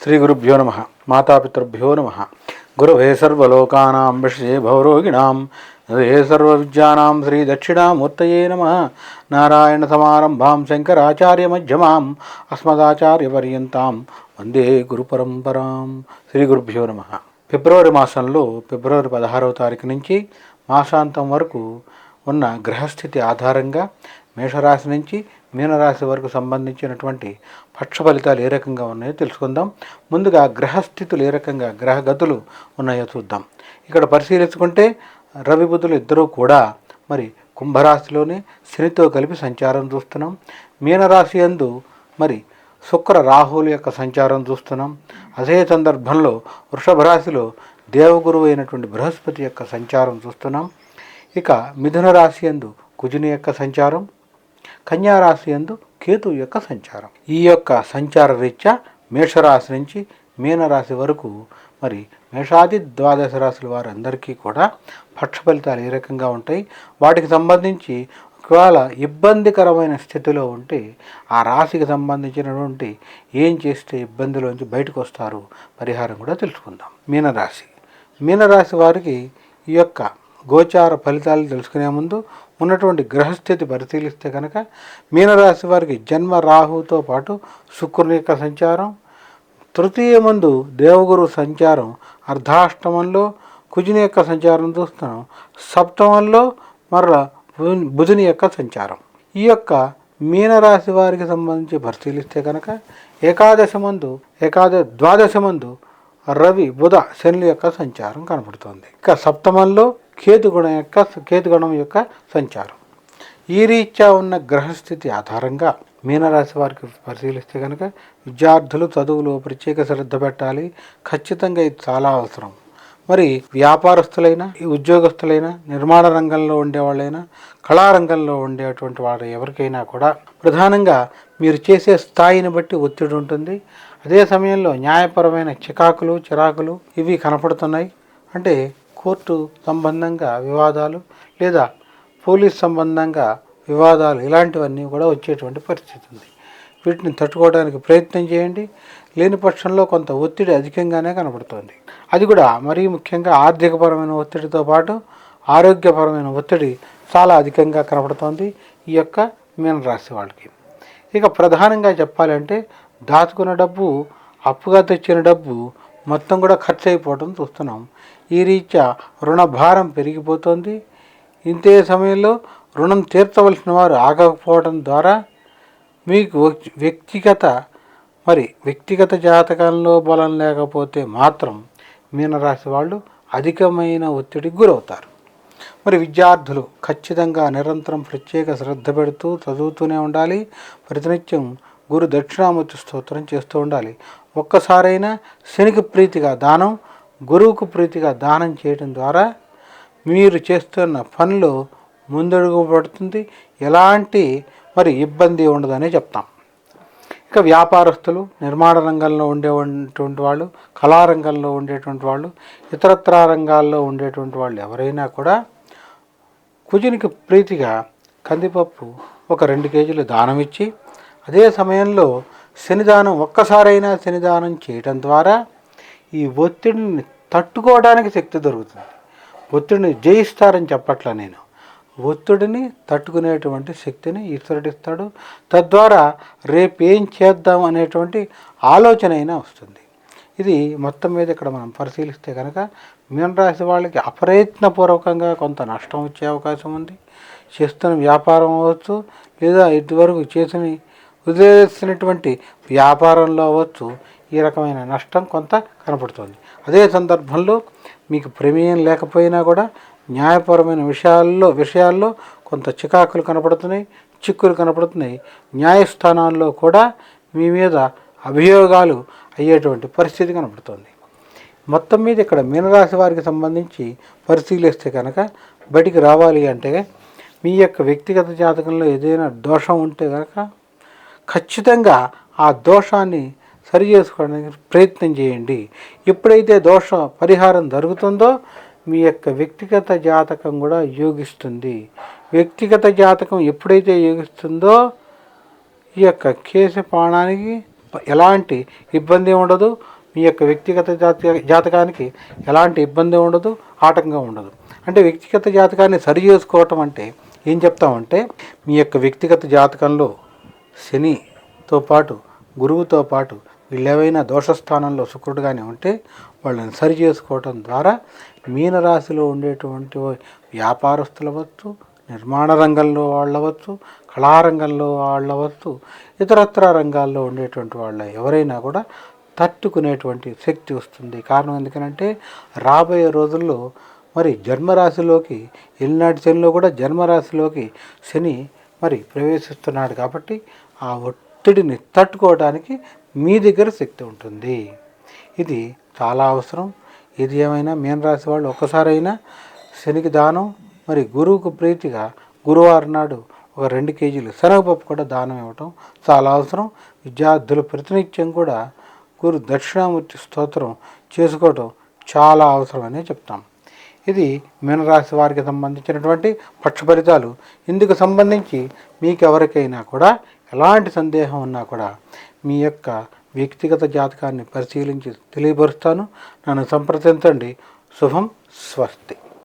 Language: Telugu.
శ్రీ గురుభ్యో నమ. మాతాపితృభ్యో నమ. గురవే సర్వలోకానాం విషయే భవరోగిణాం హృదయే సర్వవిద్యానాం శ్రీ దక్షిణామూర్తయే నమ. నారాయణ సమారంభాం శంకరాచార్య మధ్యమాం అస్మదాచార్యపర్యంతాం వందే గురు పరంపరాం. శ్రీ గురుభ్యో నమ. ఫిబ్రవరి మాసంలో ఫిబ్రవరి 16వ తారీఖు నుంచి మాసాంతం వరకు ఉన్న గ్రహస్థితి ఆధారంగా మేషరాశి నుంచి మీనరాశి వరకు సంబంధించినటువంటి పక్ష ఫలితాలు ఏ రకంగా ఉన్నాయో తెలుసుకుందాం. ముందుగా గ్రహస్థితులు ఏ రకంగా గ్రహగతులు ఉన్నాయో చూద్దాం. ఇక్కడ పరిశీలించుకుంటే రవి బుధులు ఇద్దరూ కూడా మరి కుంభరాశిలోనే శనితో కలిపి సంచారం చూస్తున్నాం. మీనరాశి యందు మరి శుక్ర రాహువుల యొక్క సంచారం చూస్తున్నాం. అదే సందర్భంలో వృషభ రాశిలో దేవగురువు అయినటువంటి బృహస్పతి యొక్క సంచారం చూస్తున్నాం. ఇక మిథున రాశి యందు కుజుని యొక్క సంచారం, కన్యారాశి యందు కేతు యొక్క సంచారం. ఈ యొక్క సంచార రీత్యా మేషరాశి నుంచి మీనరాశి వరకు మరి మేషాది ద్వాదశ రాశుల వారందరికీ కూడా పక్ష ఫలితాలు ఏ రకంగా ఉంటాయి, వాటికి సంబంధించి ఒకవేళ ఇబ్బందికరమైన స్థితిలో ఉంటే ఆ రాశికి సంబంధించినటువంటి ఏం చేస్తే ఇబ్బందిలోంచి బయటకు వస్తారు పరిహారం కూడా తెలుసుకుందాం. మీనరాశి వారికి ఈ యొక్క గోచార ఫలితాలు తెలుసుకునే ముందు ఉన్నటువంటి గ్రహస్థితి పరిశీలిస్తే కనుక మీనరాశి వారికి జన్మ రాహుతో పాటు శుక్రుని యొక్క సంచారం, తృతీయ ముందు దేవగురు సంచారం, అర్ధాష్టమంలో కుజుని యొక్క సంచారం చూస్తున్నాం, సప్తమంలో మరల బుధుని యొక్క సంచారం. ఈ యొక్క మీనరాశి వారికి సంబంధించి పరిశీలిస్తే కనుక ద్వాదశమందు రవి బుధ శనుల యొక్క సంచారం కనపడుతుంది. ఇక సప్తమంలో కేతుగణం యొక్క సంచారం. ఈ రీత్యా ఉన్న గ్రహస్థితి ఆధారంగా మీనరాశి వారికి పరిశీలిస్తే కనుక విద్యార్థులు చదువులో ప్రత్యేక శ్రద్ధ పెట్టాలి. ఖచ్చితంగా ఇది చాలా అవసరం. మరి వ్యాపారస్తులైనా ఉద్యోగస్తులైనా నిర్మాణ రంగంలో ఉండేవాళ్ళైనా కళారంగంలో ఉండేటువంటి వారు ఎవరికైనా కూడా ప్రధానంగా మీరు చేసే స్థాయిని బట్టి ఒత్తిడి ఉంటుంది. అదే సమయంలో న్యాయపరమైన చిరాకులు ఇవి కనపడుతున్నాయి. అంటే కోర్టు సంబంధంగా వివాదాలు లేదా పోలీస్ సంబంధంగా వివాదాలు ఇలాంటివన్నీ కూడా వచ్చేటువంటి పరిస్థితి ఉంది. వీటిని తట్టుకోవడానికి ప్రయత్నం చేయండి. లేని పక్షంలో కొంత ఒత్తిడి అధికంగానే కనబడుతుంది. అది కూడా మరీ ముఖ్యంగా ఆర్థికపరమైన ఒత్తిడితో పాటు ఆరోగ్యపరమైన ఒత్తిడి చాలా అధికంగా కనబడుతోంది ఈ యొక్క మీనరాశి వాళ్ళకి. ఇక ప్రధానంగా చెప్పాలంటే దాచుకున్న డబ్బు, అప్పుగా తెచ్చిన డబ్బు మొత్తం కూడా ఖర్చు అయిపోవడం చూస్తున్నాం. ఈ రీత్యా రుణ భారం పెరిగిపోతుంది. ఇంతే సమయంలో రుణం తీర్చవలసిన వారు ఆగకపోవడం ద్వారా మీకు వ్యక్తిగత జాతకంలో బలం లేకపోతే మాత్రం మీనరాశి వాళ్ళు అధికమైన ఒత్తిడికి గురవుతారు. మరి విద్యార్థులు ఖచ్చితంగా నిరంతరం ప్రత్యేక శ్రద్ధ పెడుతూ చదువుతూనే ఉండాలి. ప్రతినిత్యం గురు దక్షిణామూర్తి స్తోత్రం చేస్తూ ఉండాలి. ఒక్కసారైనా శనికి ప్రీతిగా దానం, గురువుకు ప్రీతిగా దానం చేయడం ద్వారా మీరు చేస్తున్న పనిలో ముందడుగు పడుతుంది. ఎలాంటి ఇబ్బంది ఉండదని చెప్తాం. ఇక వ్యాపారస్తులు, నిర్మాణ రంగంలో ఉండేటువంటి వాళ్ళు, కళారంగంలో ఉండేటువంటి వాళ్ళు, ఇతరత్రా రంగాల్లో ఉండేటువంటి వాళ్ళు ఎవరైనా కూడా కుజునికి ప్రీతిగా కందిపప్పు ఒక 2 కేజీలు దానం ఇచ్చి, అదే సమయంలో ఒక్కసారైనా శనిదానం చేయటం ద్వారా ఈ ఒత్తిడిని తట్టుకోవడానికి శక్తి దొరుకుతుంది. ఒత్తిడిని జయిస్తారని చెప్పట్లా నేను, ఒత్తిడిని తట్టుకునేటువంటి శక్తిని ఈశ్వరుడిస్తాడు. తద్వారా రేపేం చేద్దాం అనేటువంటి ఆలోచన అయినా వస్తుంది. ఇది మొత్తం మీద ఇక్కడ మనం పరిశీలిస్తే కనుక మీనరాశి వాళ్ళకి అప్రయత్నపూర్వకంగా కొంత నష్టం వచ్చే అవకాశం ఉంది. చేస్తున్న వ్యాపారం అవ్వచ్చు, లేదా ఇదివరకు వదిలేసినటువంటి వ్యాపారంలో అవ్వచ్చు, ఈ రకమైన నష్టం కొంత కనపడుతుంది. అదే సందర్భంలో మీకు ప్రమేయం లేకపోయినా కూడా న్యాయపరమైన విషయాల్లో కొంత చిక్కులు కనపడుతున్నాయి. న్యాయస్థానాల్లో కూడా మీ మీద అభియోగాలు అయ్యేటువంటి పరిస్థితి కనపడుతుంది. మొత్తం మీద ఇక్కడ మీనరాశి వారికి సంబంధించి పరిశీలిస్తే కనుక బయటికి రావాలి అంటే మీ యొక్క వ్యక్తిగత జాతకంలో ఏదైనా దోషం ఉంటే కనుక ఖచ్చితంగా ఆ దోషాన్ని సరి చేసుకోవడానికి ప్రయత్నం చేయండి. ఎప్పుడైతే దోష పరిహారం జరుగుతుందో మీ యొక్క వ్యక్తిగత జాతకం కూడా యోగిస్తుంది. వ్యక్తిగత జాతకం ఎప్పుడైతే యోగిస్తుందో ఈ యొక్క కేశపాణానికి ఎలాంటి ఇబ్బంది ఉండదు. మీ యొక్క వ్యక్తిగత జాతకానికి ఎలాంటి ఇబ్బంది ఉండదు, ఆటంకం ఉండదు. అంటే వ్యక్తిగత జాతకాన్ని సరి చేసుకోవటం అంటే ఏం చెప్తామంటే, మీ యొక్క వ్యక్తిగత జాతకంలో శనితో పాటు గురువుతో పాటు వీళ్ళేవైనా దోషస్థానంలో శుక్రుడు కానీ ఉంటే వాళ్ళని సరి చేసుకోవటం ద్వారా మీనరాశిలో ఉండేటువంటి వ్యాపారస్తులు అవ్వచ్చు, నిర్మాణ రంగంలో వాళ్ళవచ్చు, కళారంగంలో వాళ్ళవచ్చు, ఇతరత్ర రంగాల్లో ఉండేటువంటి వాళ్ళు ఎవరైనా కూడా తట్టుకునేటువంటి శక్తి వస్తుంది. కారణం ఎందుకనంటే రాబోయే రోజుల్లో మరి జన్మరాశిలోకి ఎల్నాటి శనిలో కూడా జన్మరాశిలోకి శని మరి ప్రవేశిస్తున్నాడు. కాబట్టి ఆ ఒత్తిడిని తట్టుకోవడానికి మీ దగ్గర శక్తి ఉంటుంది. ఇది చాలా అవసరం. ఇది ఏమైనా మీనరాశి వాళ్ళు ఒక్కసారైనా శనికి దానం, మరి గురువుకు ప్రీతిగా గురువారం నాడు ఒక 2 కేజీలు శనగపప్పు కూడా దానం ఇవ్వటం చాలా అవసరం. విద్యార్థులు ప్రతినిత్యం కూడా గురు దక్షిణామూర్తి స్తోత్రం చేసుకోవటం చాలా అవసరమని చెప్తాం. ఇది మీనరాశి వారికి సంబంధించినటువంటి పక్ష ఫలితాలు. ఇందుకు సంబంధించి మీకు ఎవరికైనా కూడా ఎలాంటి సందేహం ఉన్నా కూడా మీ యొక్క వ్యక్తిగత జాతకాన్ని పరిశీలించి తెలియపరుస్తాను. నన్ను సంప్రదించండి. శుభం. స్వస్తి.